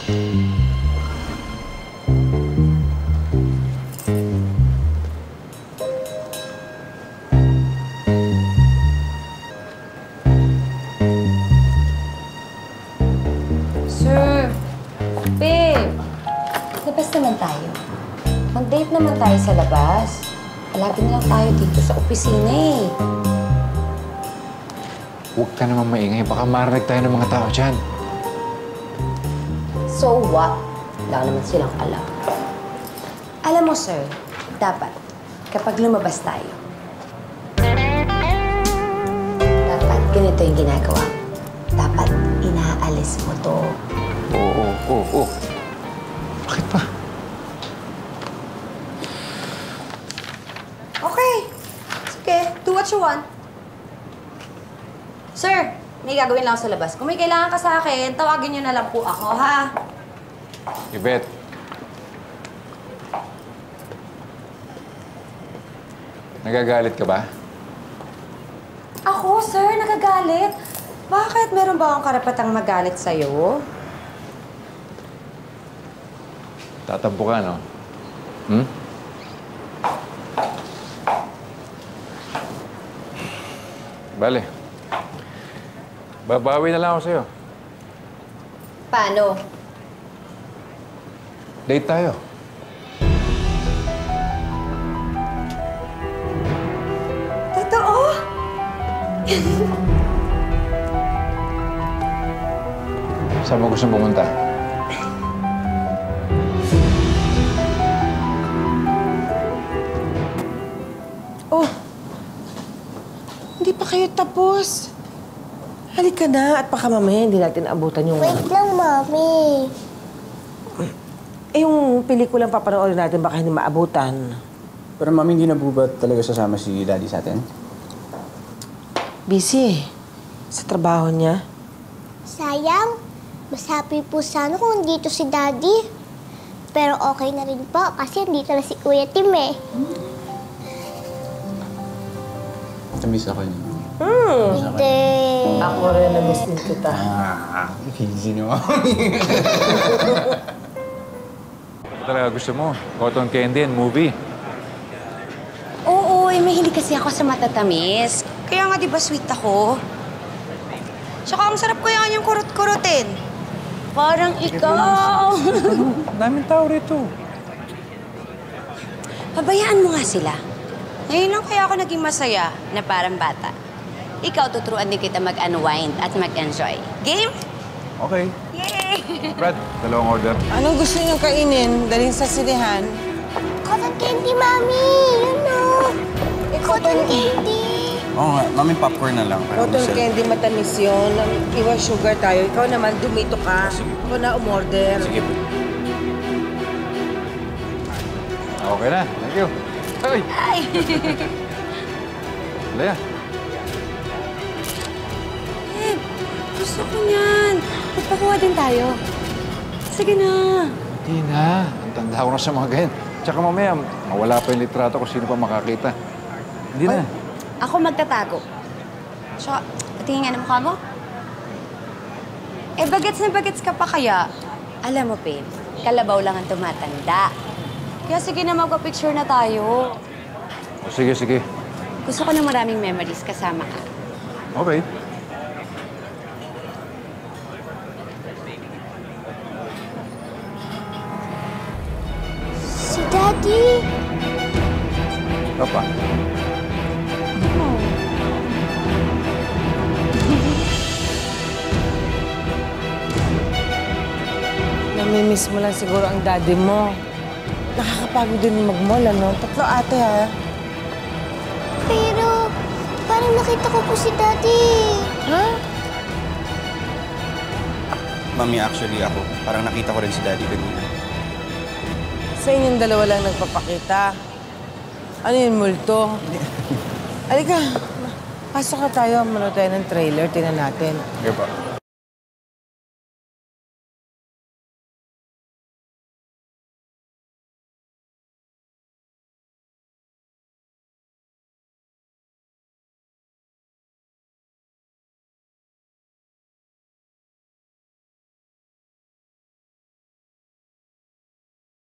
Sir! Babe! Labas naman tayo. Mag-date naman tayo sa labas. Palagi na lang tayo dito sa opisina eh. Huwag ka naman maingay. Baka marinig tayo ng mga tao dyan. So what? Wala naman silang alam. Alam mo, sir, dapat kapag lumabas tayo, dapat ganito yung ginagawa. Dapat inaalis mo to. Oo. Bakit pa? Okay. Sige, do what you want. Sir, may gagawin lang ako sa labas. Kung may kailangan ka sa akin, tawagin niyo na lang po ako, ha? Yvette. Nagagalit ka ba? Ako, sir, nagagalit. Bakit? Meron ba akong karapatang magalit sa'yo? Tatampo ka, no? Hmm? Bale. Babawi na lang ako sa'yo. Paano? Date tayo. Totoo? Saan mo gusto pumunta? Oh, hindi pa kayo tapos. Halika na at baka mamaya hindi natin abutan yung... Wait lang, Mami. Eh, yung pelikulang papanoorin natin baka hindi maabutan. Pero Mami, hindi na po ba talaga sasama si Daddy sa atin? Busy sa trabaho niya. Sayang. Mas happy po sana kung dito si Daddy. Pero okay na rin po kasi dito na si Kuya Tim eh. Namiss ako niya. Hindi. Ako rin, na-miss din kita. Easy no? Talaga gusto mo? Cotton candy and movie. Oo, mahilig kasi ako sa matatamis. Kaya nga, di ba, sweet ako? Tsaka ang sarap ko yan yung kurot-kurutin. Parang ikaw. Daming tao rito. Pabayaan mo nga sila. Ngayon lang kaya ako naging masaya na parang bata. Ikaw, tuturuan din kita mag-unwind at mag-enjoy. Game? Okay. Yay! Brad, dalawang order. Anong gusto niyong kainin? Dalhin sa sinihan? Cotton candy, Mami! Yun o. Cotton candy. Oo nga, Mami, popcorn na lang. Cotton candy, matamis yun. Iwas sugar tayo. Ikaw naman, dumito ka. Ikaw na umorder. Sige po. Okay na. Thank you. Ay! Ay! Lea. Gusto ko niyan. Magpakuha din tayo. Sige na. Hindi na. Ang tanda ko na sa mga ganyan. Tsaka mamaya, mawala pa yung litrato kung sino pa makakita. Hindi na. Ako magtatago. Tsaka, patingin nga ng mukha mo. Eh, bagets na bagets ka pa kaya. Alam mo, Pin, kalabaw lang ang tumatanda. Kaya sige na, magpa-picture na tayo. O, sige. Gusto ko ng maraming memories kasama ka. Okay. Si Daddy. Papa. Namimiss mo lang siguro ang daddy mo. Nakakapagod din mag-mall, ano? 3 ate, ha? Pero parang nakita ko po si Daddy. Ha? Mami, actually ako, parang nakita ko rin si Daddy kanina. Sa inyong dalawa lang nagpapakita. Ano yun, multo? Halika, pasok na tayo. Manood tayo ng trailer. Tingnan natin. Okay pa.